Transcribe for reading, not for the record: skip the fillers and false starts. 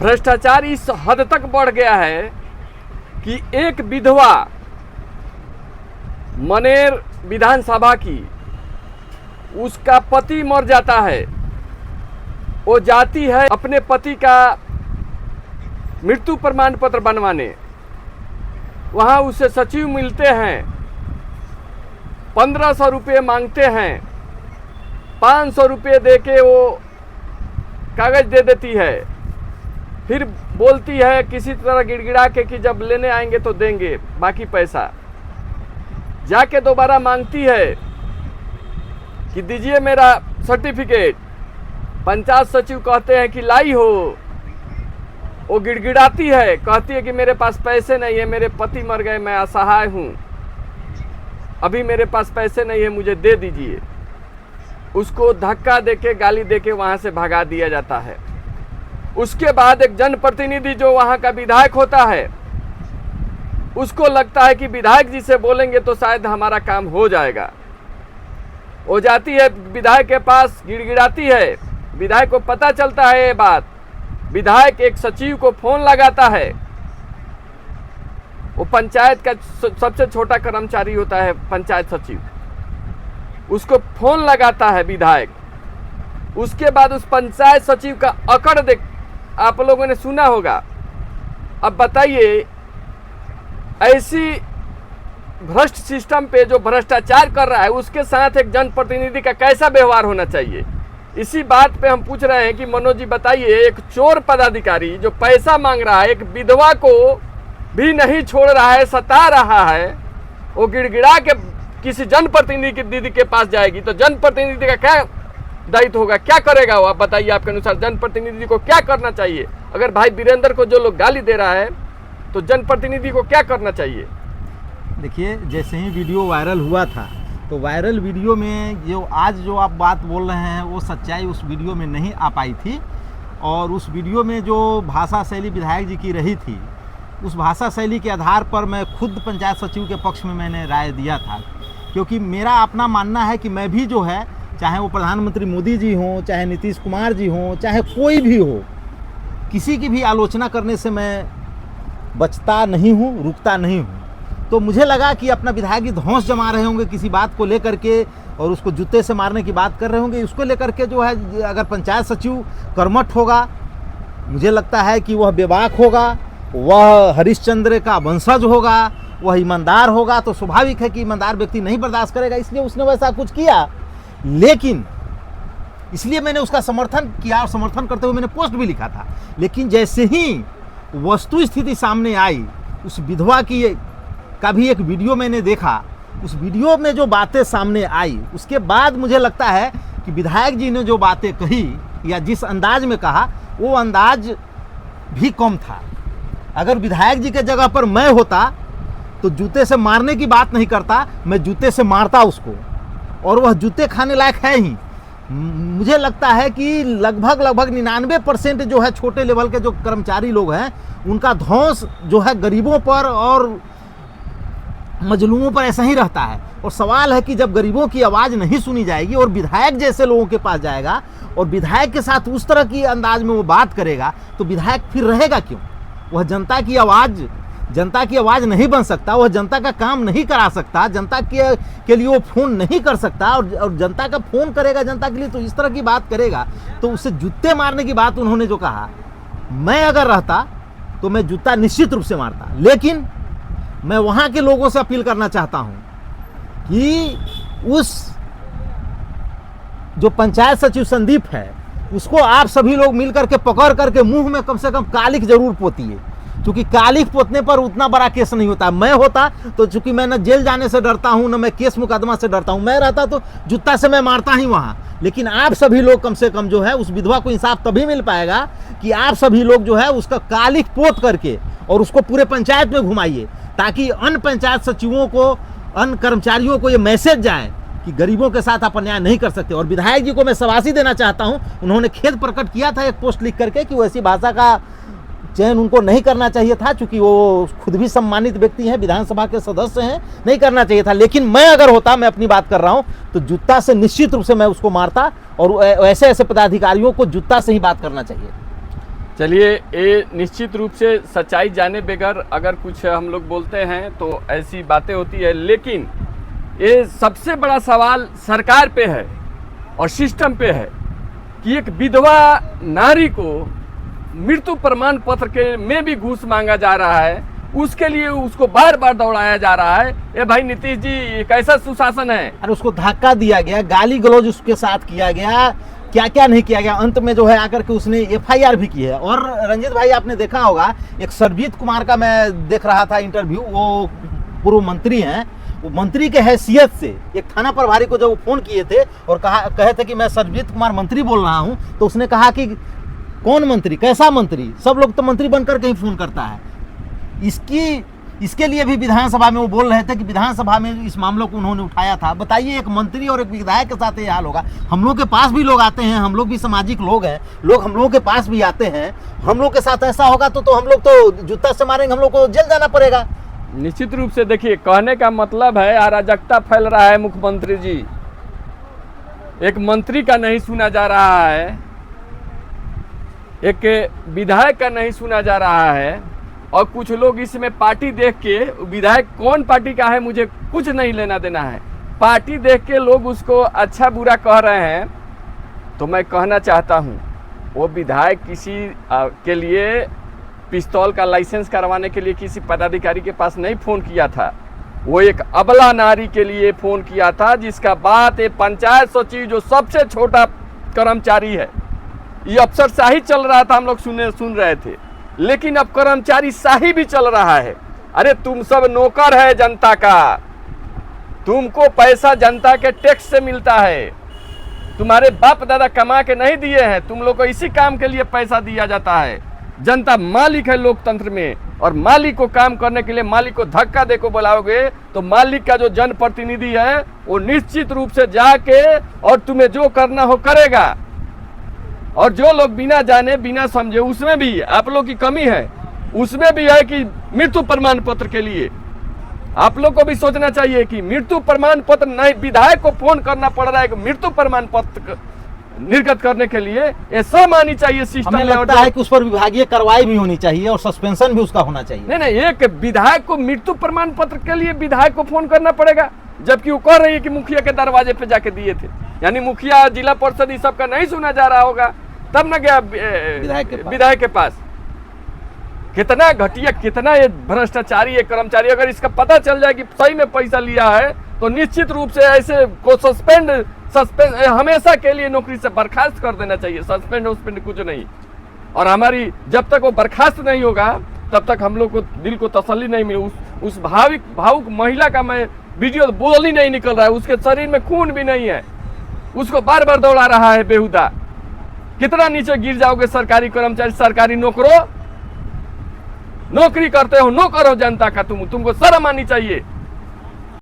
भ्रष्टाचार इस हद तक बढ़ गया है कि एक विधवा मनेर विधानसभा की, उसका पति मर जाता है, वो जाती है अपने पति का मृत्यु प्रमाण पत्र बनवाने। वहाँ उसे सचिव मिलते हैं, 1500 रुपये मांगते हैं, 500 रुपये दे के वो कागज दे देती है, फिर बोलती है किसी तरह गिड़गिड़ा के कि जब लेने आएंगे तो देंगे बाकी पैसा। जाके दोबारा मांगती है कि दीजिए मेरा सर्टिफिकेट। पंचायत सचिव कहते हैं कि लाई हो। वो गिड़गिड़ाती है, कहती है कि मेरे पास पैसे नहीं है, मेरे पति मर गए, मैं असहाय हूँ, अभी मेरे पास पैसे नहीं है, मुझे दे दीजिए। उसको धक्का देके, गाली देके वहाँ से भगा दिया जाता है। उसके बाद एक जनप्रतिनिधि जो वहाँ का विधायक होता है, उसको लगता है कि विधायक जी से बोलेंगे तो शायद हमारा काम हो जाएगा। वो जाती है विधायक के पास, गिड़गिड़ाती है। विधायक को पता चलता है ये बात। विधायक एक सचिव को फोन लगाता है। वो पंचायत का सबसे छोटा कर्मचारी होता है पंचायत सचिव, उसको फोन लगाता है विधायक। उसके बाद उस पंचायत सचिव का अकड़ देख आप लोगों ने सुना होगा। अब बताइए, ऐसी भ्रष्ट सिस्टम पे जो भ्रष्टाचार कर रहा है, उसके साथ एक जनप्रतिनिधि का कैसा व्यवहार होना चाहिए? इसी बात पे हम पूछ रहे हैं कि मनोज जी बताइए, एक चोर पदाधिकारी जो पैसा मांग रहा है, एक विधवा को भी नहीं छोड़ रहा है, सता रहा है, वो गिड़गिड़ा के किसी जनप्रतिनिधि के पास जाएगी तो जनप्रतिनिधि का क्या दायित्व होगा, क्या करेगा वो? आप बताइए, आपके अनुसार जनप्रतिनिधि को क्या करना चाहिए? अगर भाई वीरेंद्र को जो लोग गाली दे रहा है तो जनप्रतिनिधि को क्या करना चाहिए? देखिए, जैसे ही वीडियो वायरल हुआ था तो वायरल वीडियो में जो आज जो आप बात बोल रहे हैं वो सच्चाई उस वीडियो में नहीं आ पाई थी। और उस वीडियो में जो भाषा शैली विधायक जी की रही थी, उस भाषा शैली के आधार पर मैं खुद पंचायत सचिव के पक्ष में मैंने राय दिया था। क्योंकि मेरा अपना मानना है कि मैं भी जो है, चाहे वो प्रधानमंत्री मोदी जी हों, चाहे नीतीश कुमार जी हों, चाहे कोई भी हो, किसी की भी आलोचना करने से मैं बचता नहीं हूँ, रुकता नहीं हूँ। तो मुझे लगा कि अपना विधायक जी धौंस जमा रहे होंगे किसी बात को लेकर के और उसको जूते से मारने की बात कर रहे होंगे। उसको लेकर के जो है, अगर पंचायत सचिव कर्मठ होगा, मुझे लगता है कि वह बेबाक होगा, वह हरिश्चंद्र का वंशज होगा, वह ईमानदार होगा, तो स्वाभाविक है कि ईमानदार व्यक्ति नहीं बर्दाश्त करेगा, इसलिए उसने वैसा कुछ किया। लेकिन इसलिए मैंने उसका समर्थन किया और समर्थन करते हुए मैंने पोस्ट भी लिखा था। लेकिन जैसे ही वस्तु स्थिति सामने आई, उस विधवा की का भी एक वीडियो मैंने देखा, उस वीडियो में जो बातें सामने आई, उसके बाद मुझे लगता है कि विधायक जी ने जो बातें कही या जिस अंदाज में कहा, वो अंदाज भी कम था। अगर विधायक जी के जगह पर मैं होता तो जूते से मारने की बात नहीं करता, मैं जूते से मारता उसको, और वह जूते खाने लायक है ही। मुझे लगता है कि लगभग 99% जो है छोटे लेवल के जो कर्मचारी लोग हैं, उनका धौंस जो है गरीबों पर और मजलूमों पर ऐसा ही रहता है। और सवाल है कि जब गरीबों की आवाज़ नहीं सुनी जाएगी और विधायक जैसे लोगों के पास जाएगा और विधायक के साथ उस तरह की अंदाज में वो बात करेगा, तो विधायक फिर रहेगा क्यों? वह जनता की आवाज़ नहीं बन सकता, वह जनता का काम नहीं करा सकता, जनता के लिए वो फ़ोन नहीं कर सकता। और जनता का फ़ोन करेगा जनता के लिए तो इस तरह की बात करेगा, तो उसे जूते मारने की बात उन्होंने जो कहा, मैं अगर रहता तो मैं जूता निश्चित रूप से मारता। लेकिन मैं वहाँ के लोगों से अपील करना चाहता हूँ कि उस जो पंचायत सचिव संदीप है, उसको आप सभी लोग मिल करके पकड़ करके मुंह में कम से कम कालिख जरूर पोतिए, क्योंकि कालिख पोतने पर उतना बड़ा केस नहीं होता। मैं होता तो चूंकि मैं न जेल जाने से डरता हूँ, न मैं केस मुकदमा से डरता हूँ, मैं रहता तो जूता से मैं मारता ही वहाँ। लेकिन आप सभी लोग कम से कम जो है, उस विधवा को इंसाफ तभी मिल पाएगा कि आप सभी लोग जो है उसका कालिख पोत करके और उसको पूरे पंचायत में घुमाइए, ताकि अन्य पंचायत सचिवों को, अन्य कर्मचारियों को ये मैसेज जाए कि गरीबों के साथ आप अन्याय नहीं कर सकते। और विधायक जी को मैं शाबाशी देना चाहता हूं, उन्होंने खेद प्रकट किया था एक पोस्ट लिख करके कि वैसी भाषा का चयन उनको नहीं करना चाहिए था, चूंकि वो खुद भी सम्मानित व्यक्ति हैं, विधानसभा के सदस्य हैं, नहीं करना चाहिए था। लेकिन मैं अगर होता, मैं अपनी बात कर रहा हूं, तो जूता से निश्चित रूप से मैं उसको मारता, और ऐसे ऐसे पदाधिकारियों को जूता से ही बात करना चाहिए। चलिए, ये निश्चित रूप से सच्चाई जाने बगैर अगर कुछ हम लोग बोलते हैं तो ऐसी बातें होती है, लेकिन ये सबसे बड़ा सवाल सरकार पे है और सिस्टम पे है कि एक विधवा नारी को मृत्यु प्रमाण पत्र के में भी घूस मांगा जा रहा है, उसके लिए उसको बार बार दौड़ाया जा रहा है। ये भाई नीतीश जी, ये कैसा सुशासन है? अरे उसको धक्का दिया गया, गाली गलौज उसके साथ किया गया, क्या क्या नहीं किया गया। अंत में जो है आकर के उसने FIR भी की है। और रंजीत भाई, आपने देखा होगा, एक सरजीत कुमार का मैं देख रहा था इंटरव्यू, वो पूर्व मंत्री हैं, वो मंत्री के हैसियत से एक थाना प्रभारी को जब वो फोन किए थे और कहे थे कि मैं सरजीत कुमार मंत्री बोल रहा हूं, तो उसने कहा कि कौन मंत्री, कैसा मंत्री, सब लोग तो मंत्री बनकर के ही फोन करता है। इसके लिए भी विधानसभा में वो बोल रहे थे कि विधानसभा में इस मामलों को उन्होंने उठाया था। बताइए, एक मंत्री और एक विधायक के साथ ये हाल होगा। हम लोग के पास भी लोग आते हैं, हम लोग भी सामाजिक लोग हैं, लोग हम लोगों के पास भी आते हैं, हम लोग के साथ ऐसा होगा तो हम लोग तो जूता से मारेंगे, हम लोग को जेल जाना पड़ेगा। निश्चित रूप से देखिए, कहने का मतलब है अराजकता फैल रहा है। मुख्यमंत्री जी, एक मंत्री का नहीं सुना जा रहा है, एक विधायक का नहीं सुना जा रहा है, और कुछ लोग इसमें पार्टी देख के, विधायक कौन पार्टी का है मुझे कुछ नहीं लेना देना है, पार्टी देख के लोग उसको अच्छा बुरा कह रहे हैं। तो मैं कहना चाहता हूँ, वो विधायक किसी के लिए पिस्तौल का लाइसेंस करवाने के लिए किसी पदाधिकारी के पास नहीं फ़ोन किया था, वो एक अबला नारी के लिए फ़ोन किया था, जिसका बात ये पंचायत सचिव जो सबसे छोटा कर्मचारी है, ये अफसरशाही चल रहा था, हम लोग सुन रहे थे, लेकिन अब कर्मचारी शाही भी चल रहा है। अरे तुम सब नौकर है जनता का, तुमको पैसा जनता के टैक्स से मिलता है, तुम्हारे बाप दादा कमा के नहीं दिए हैं, तुम लोग को इसी काम के लिए पैसा दिया जाता है। जनता मालिक है लोकतंत्र में, और मालिक को काम करने के लिए मालिक को धक्का दे को बुलाओगे तो मालिक का जो जनप्रतिनिधि है वो निश्चित रूप से जाके और तुम्हें जो करना हो करेगा। और जो लोग बिना जाने बिना समझे, उसमें भी आप लोग की कमी है, उसमें भी है कि मृत्यु प्रमाण पत्र के लिए आप लोग को भी सोचना चाहिए कि मृत्यु प्रमाण पत्र नहीं, विधायक को फोन करना पड़ रहा है कि मृत्यु प्रमाण पत्र निर्गत करने के लिए, ये सब आनी चाहिए सिस्टम में। लगता है कि उस पर विभागीय कार्रवाई भी होनी चाहिए और सस्पेंशन भी उसका होना चाहिए। नहीं, एक विधायक को मृत्यु प्रमाण पत्र के लिए विधायक को फोन करना पड़ेगा, जबकि वो कह रही है कि मुखिया के दरवाजे पे जाके दिए थे। यानी मुखिया, जिला परिषद, इस सब का नहीं सुना जा रहा होगा, तब न गया विधायक के पास। कितना घटिया, कितना ये भ्रष्टाचारी है कर्मचारी। अगर इसका पता चल जाए कि सही में पैसा लिया है तो निश्चित रूप से ऐसे को सस्पेंड हमेशा के लिए नौकरी से बर्खास्त कर देना चाहिए। सस्पेंड कुछ नहीं। और हमारी जब तक वो बर्खास्त नहीं होगा तब तक हम लोग को दिल को तसल्ली नहीं मिली। उस भावुक महिला का मैं वीडियो बोल ही नहीं निकल रहा है, उसके शरीर में खून भी नहीं है, उसको बार बार दौड़ा रहा है बेहुदा। कितना नीचे गिर जाओगे सरकारी कर्मचारी, सरकारी नौकरों, नौकरी करते हो, नौकर हो जनता का, तुमको शर्म आनी चाहिए।